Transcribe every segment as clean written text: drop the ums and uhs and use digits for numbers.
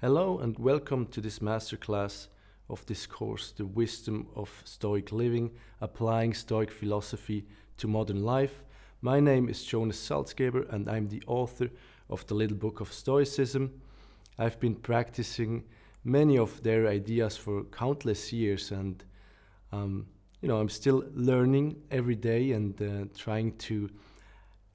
Hello and welcome to this masterclass of this course, The Wisdom of Stoic Living, applying Stoic philosophy to modern life. My name is Jonas Salzgeber and I'm the author of the little book of Stoicism. I've been practicing many of their ideas for countless years and I'm still learning every day and trying to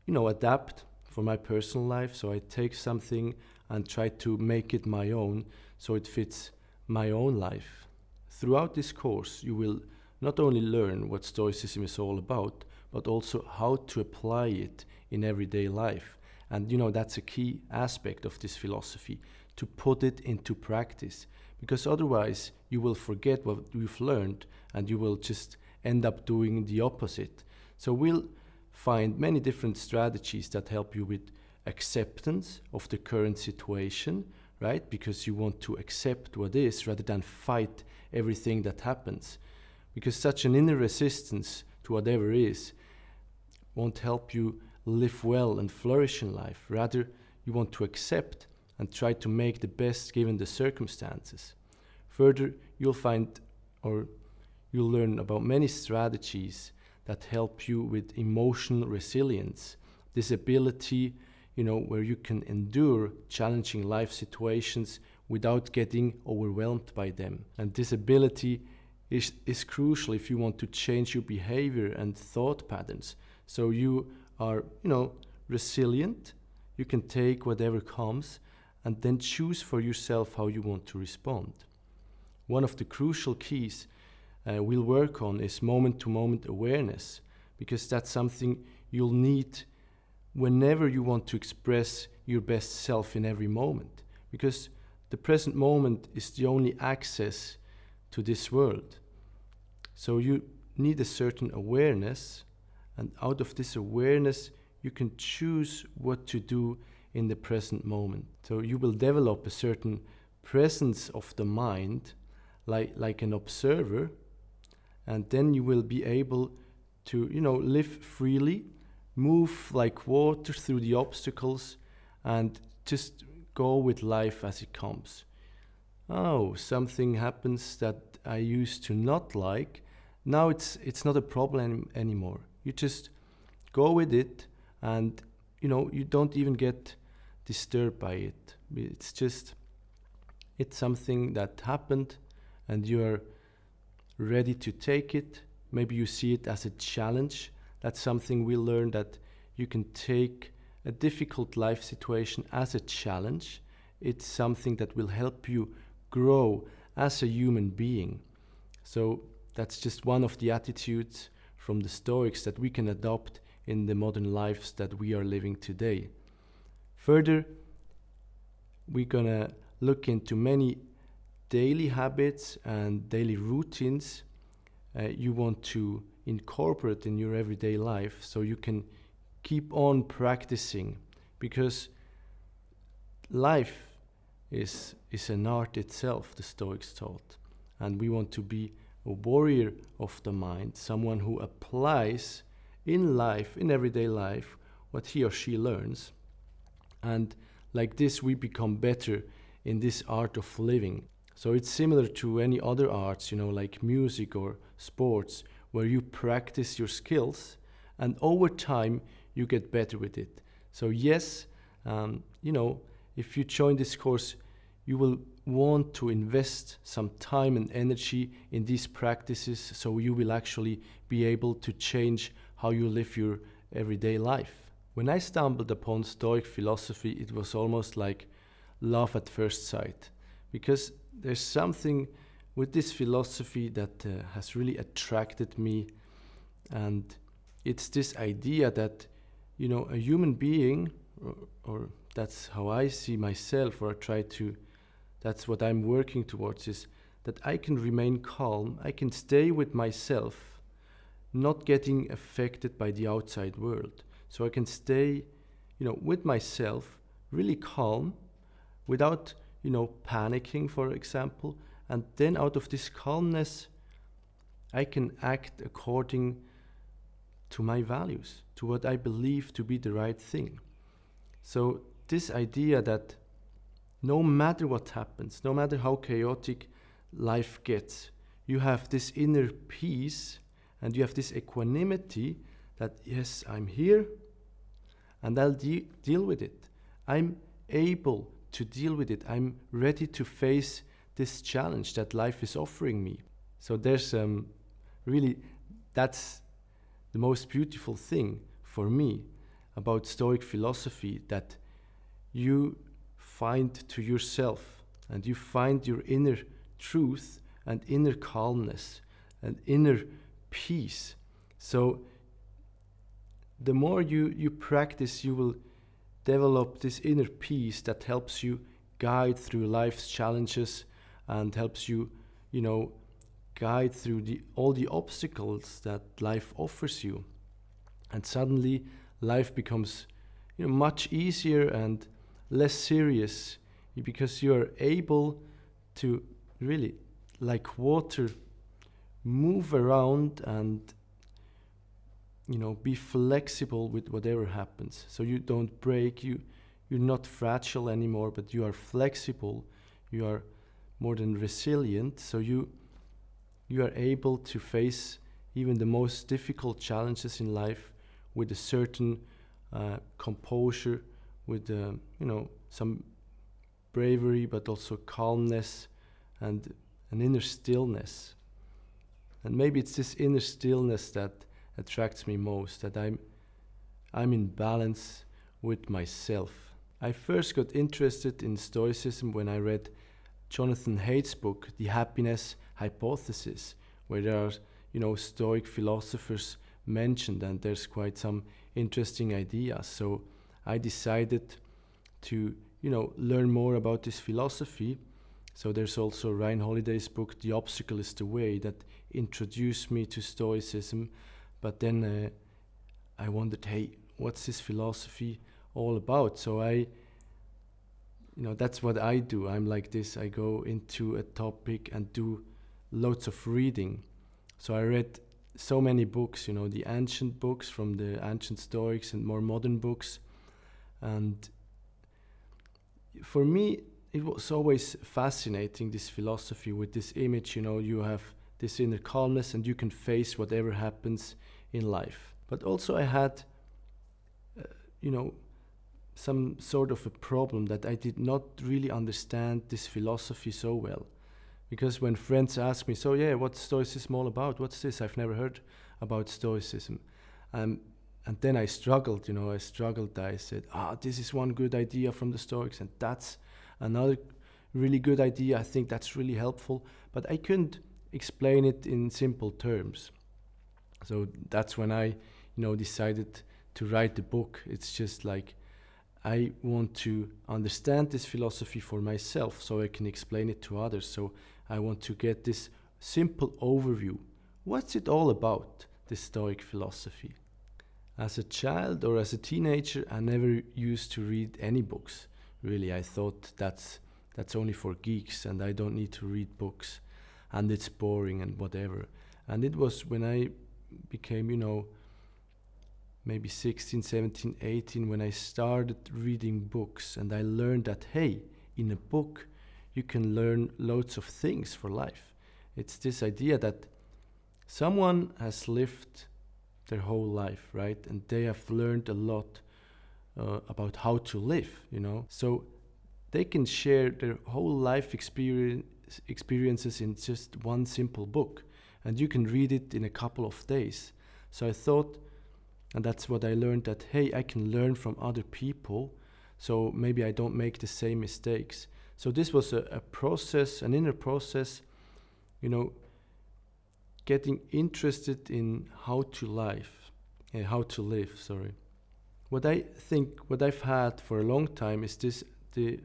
adapt for my personal life. So I take something and try to make it my own so it fits my own life. Throughout this course, you will not only learn what Stoicism is all about, but also how to apply it in everyday life. And that's a key aspect of this philosophy, to put it into practice, because otherwise you will forget what you've learned and you will just end up doing the opposite. So we'll find many different strategies that help you with acceptance of the current situation, right? Because you want to accept what is rather than fight everything that happens. Because such an inner resistance to whatever is won't help you live well and flourish in life. Rather, you want to accept and try to make the best given the circumstances. Further, you'll learn about many strategies that help you with emotional resilience, this ability where you can endure challenging life situations without getting overwhelmed by them. And this ability is crucial if you want to change your behavior and thought patterns. So you are, resilient, you can take whatever comes and then choose for yourself how you want to respond. One of the crucial keys we'll work on is moment-to-moment awareness, because that's something you'll need whenever you want to express your best self in every moment, because the present moment is the only access to this world. So you need a certain awareness, and out of this awareness you can choose what to do in the present moment. So you will develop a certain presence of the mind, like an observer, and then you will be able to live freely, move like water through the obstacles, and just go with life as it comes. Oh, something happens that I used to not like. Now it's not a problem anymore. You just go with it, and you don't even get disturbed by it. It's something that happened, and you are ready to take it. Maybe you see it as a challenge. That's something we learned, that you can take a difficult life situation as a challenge. It's something that will help you grow as a human being. So that's just one of the attitudes from the Stoics that we can adopt in the modern lives that we are living today. Further, we're gonna look into many daily habits and daily routines you want to incorporate in your everyday life, so you can keep on practicing, because life is an art itself, the Stoics taught, and we want to be a warrior of the mind, someone who applies in life, in everyday life, what he or she learns, and like this we become better in this art of living. So it's similar to any other arts, like music or sports, where you practice your skills and over time you get better with it. So yes, if you join this course, you will want to invest some time and energy in these practices, so you will actually be able to change how you live your everyday life. When I stumbled upon Stoic philosophy, it was almost like love at first sight, because there's something with this philosophy that has really attracted me, and it's this idea that a human being, or that's how I see myself, or that's what I'm working towards, is that I can remain calm, I can stay with myself, not getting affected by the outside world. So I can stay with myself, really calm, without panicking, for example, and then out of this calmness I can act according to my values, to what I believe to be the right thing. So this idea that no matter what happens, no matter how chaotic life gets, you have this inner peace and you have this equanimity that, yes, I'm here and I'll deal with it. I'm able to deal with it. I'm ready to face this challenge that life is offering me. So there's really, that's the most beautiful thing for me about Stoic philosophy, that you find to yourself and you find your inner truth and inner calmness and inner peace. So the more you practice, you will develop this inner peace that helps you guide through life's challenges and helps you, guide through all the obstacles that life offers you. And suddenly life becomes, much easier and less serious, because you are able to really, like water, move around and be flexible with whatever happens. So you don't break, you're not fragile anymore, but you are flexible, you are more than resilient. So you are able to face even the most difficult challenges in life with a certain composure, with some bravery, but also calmness and an inner stillness. And maybe it's this inner stillness that attracts me most, that I'm in balance with myself. I first got interested in Stoicism when I read Jonathan Haidt's book, The Happiness Hypothesis, where there are, Stoic philosophers mentioned, and there's quite some interesting ideas. So I decided to, learn more about this philosophy. So there's also Ryan Holiday's book, The Obstacle is the Way, that introduced me to Stoicism. But then I wondered, hey, what's this philosophy all about? So that's what I do. I'm like this. I go into a topic and do loads of reading. So I read so many books, the ancient books from the ancient Stoics and more modern books. And for me, it was always fascinating, this philosophy with this image, you have this inner calmness and you can face whatever happens in life. But also I had, some sort of a problem that I did not really understand this philosophy so well. Because when friends ask me, so yeah, what's Stoicism all about? What's this? I've never heard about Stoicism. And then I struggled, I said, this is one good idea from the Stoics, and that's another really good idea. I think that's really helpful. But I couldn't explain it in simple terms. So that's when I, decided to write the book. It's just like, I want to understand this philosophy for myself so I can explain it to others. So I want to get this simple overview. What's it all about, this Stoic philosophy? As a child or as a teenager, I never used to read any books. Really, I thought that's only for geeks and I don't need to read books and it's boring and whatever. And it was when I became, maybe 16, 17, 18, when I started reading books and I learned that, hey, in a book you can learn loads of things for life. It's this idea that someone has lived their whole life, right? And they have learned a lot about how to live, So they can share their whole life experiences in just one simple book. And you can read it in a couple of days. So I thought, and that's what I learned, that, hey, I can learn from other people, so maybe I don't make the same mistakes. So this was a process, an inner process, getting interested in how to live. What I've had for a long time is the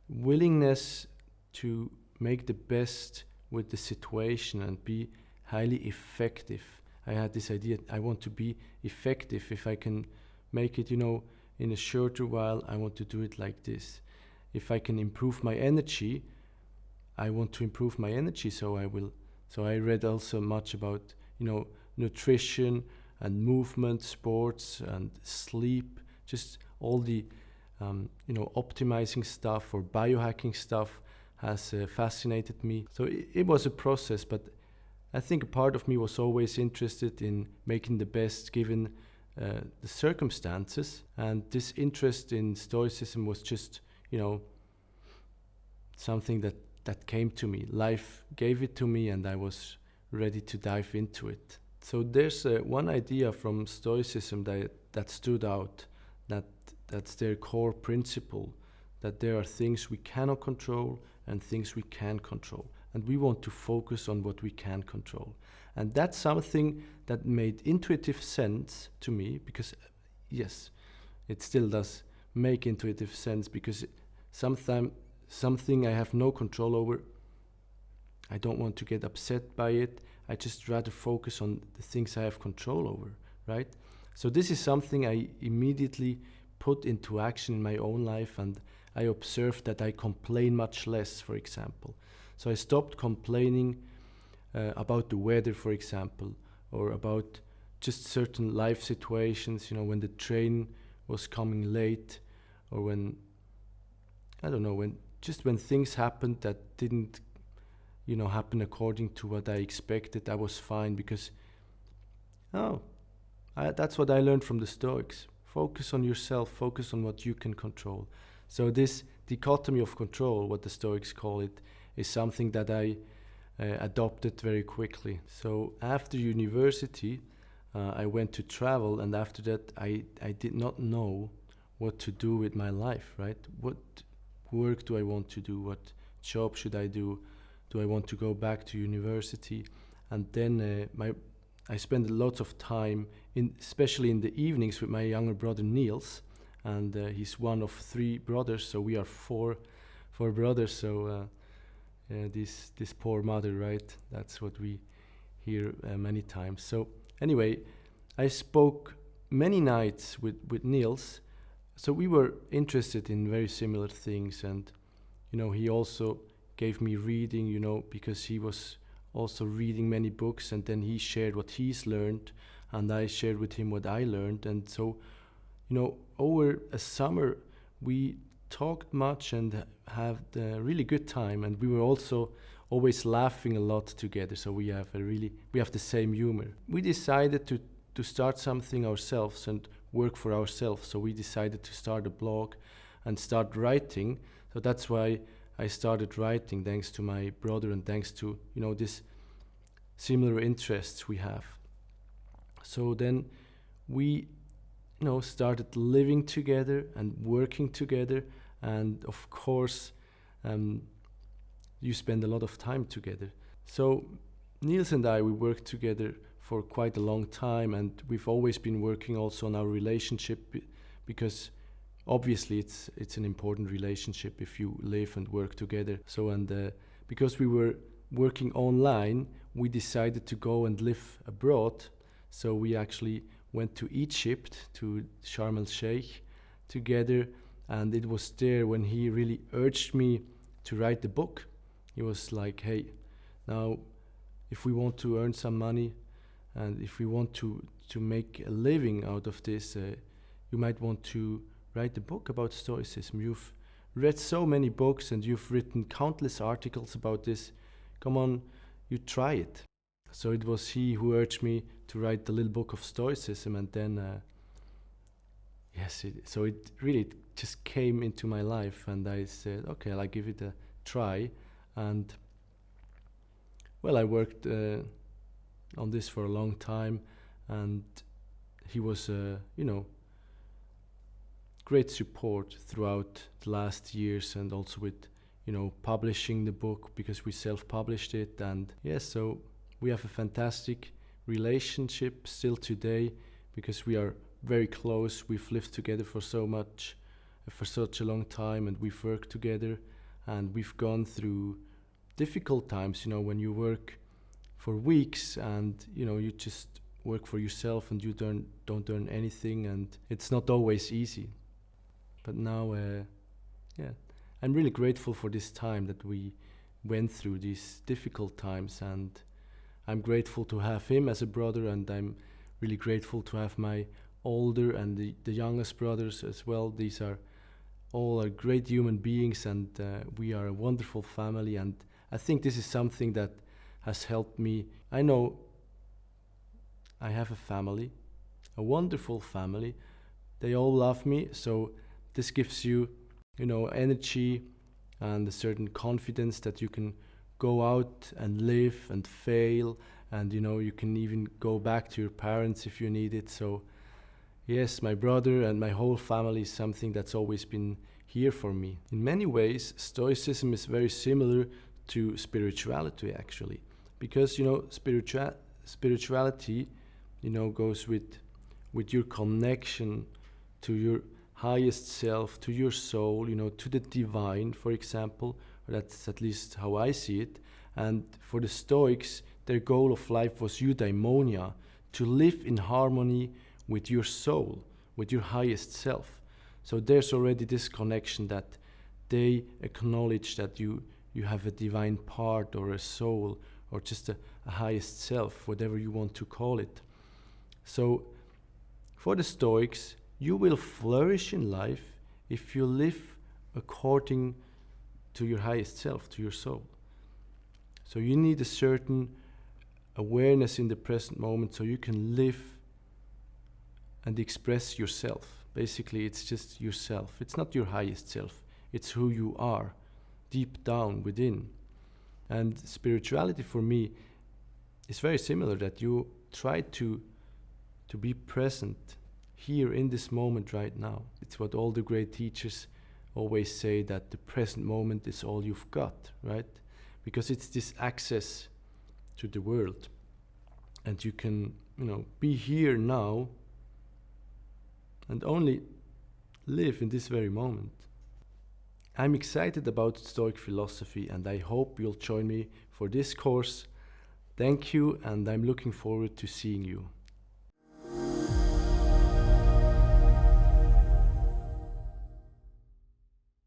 willingness to make the best with the situation and be highly effective. I had this idea, I want to be effective. If I can make it, in a shorter while, I want to do it like this. If I can improve my energy, I want to improve my energy, so I will. So I read also much about, nutrition and movement, sports and sleep, just all the optimizing stuff or biohacking stuff has fascinated me. So it was a process, but I think a part of me was always interested in making the best given the circumstances. And this interest in Stoicism was just, something that came to me. Life gave it to me, and I was ready to dive into it. So there's one idea from Stoicism that stood out, that's their core principle, that there are things we cannot control and things we can control. And we want to focus on what we can control. And that's something that made intuitive sense to me, because yes, it still does make intuitive sense, because sometimes something I have no control over, I don't want to get upset by it. I just rather focus on the things I have control over, right? So this is something I immediately put into action in my own life, and I observed that I complain much less, for example. So I stopped complaining about the weather, for example, or about just certain life situations, when the train was coming late, or when things happened that didn't, happen according to what I expected. I was fine, because, that's what I learned from the Stoics. Focus on yourself, focus on what you can control. So this dichotomy of control, what the Stoics call it, is something that I adopted very quickly. So after university, I went to travel, and after that, I did not know what to do with my life, right? What work do I want to do? What job should I do? Do I want to go back to university? And then I spent lots of time, especially in the evenings, with my younger brother Niels, and he's one of 3 brothers, so we are four brothers. So this poor mother, right? That's what we hear many times. So anyway, I spoke many nights with Niels. So we were interested in very similar things, and he also gave me reading, because he was also reading many books, and then he shared what he's learned, and I shared with him what I learned. And so, over a summer we talked much and had a really good time, and we were also always laughing a lot together. So we have the same humor. We decided to start something ourselves and work for ourselves. So we decided to start a blog and start writing. So that's why I started writing, thanks to my brother and thanks to, this similar interests we have. So then we, started living together and working together. And of course, you spend a lot of time together. So Niels and I, we worked together for quite a long time, and we've always been working also on our relationship, because obviously it's an important relationship if you live and work together. So, and because we were working online, we decided to go and live abroad. So we actually went to Egypt, to Sharm el-Sheikh together, and it was there when he really urged me to write the book. He was like, hey, now if we want to earn some money, and if we want to make a living out of this, you might want to write a book about Stoicism. You've read so many books and you've written countless articles about this. Come on, you try it. So it was he who urged me to write the little book of Stoicism, and then, so it really just came into my life, and I said, okay, I'll give it a try. And well, I worked on this for a long time, and he was, great support throughout the last years, and also with, publishing the book, because we self-published it. And yes, so we have a fantastic relationship still today, because we are very close. We've lived together for such a long time, and we've worked together, and we've gone through difficult times, when you work for weeks and, you just work for yourself and you don't earn anything, and it's not always easy. But now, I'm really grateful for this time that we went through these difficult times, and I'm grateful to have him as a brother, and I'm really grateful to have my older and the youngest brothers as well. These are all are great human beings, and we are a wonderful family. And I think this is something that has helped me. I know I have a family, a wonderful family. They all love me, so this gives you, energy and a certain confidence that you can go out and live and fail, and you can even go back to your parents if you need it. So yes, my brother and my whole family is something that's always been here for me. In many ways, Stoicism is very similar to spirituality, actually, because spirituality goes with your connection to your highest self, to your soul, to the divine, for example. That's at least how I see it. And for the Stoics, their goal of life was eudaimonia, to live in harmony with your soul, with your highest self. So there's already this connection that they acknowledge that you have a divine part or a soul or just a highest self, whatever you want to call it. So for the Stoics, you will flourish in life if you live according to your highest self, to your soul. So you need a certain awareness in the present moment so you can live and express yourself. Basically, it's just yourself. It's not your highest self. It's who you are, deep down within. And spirituality for me is very similar, that you try to be present here in this moment right now. It's what all the great teachers always say, that the present moment is all you've got, right? Because it's this access to the world. And you can, be here now and only live in this very moment. I'm excited about Stoic philosophy, and I hope you'll join me for this course. Thank you, and I'm looking forward to seeing you.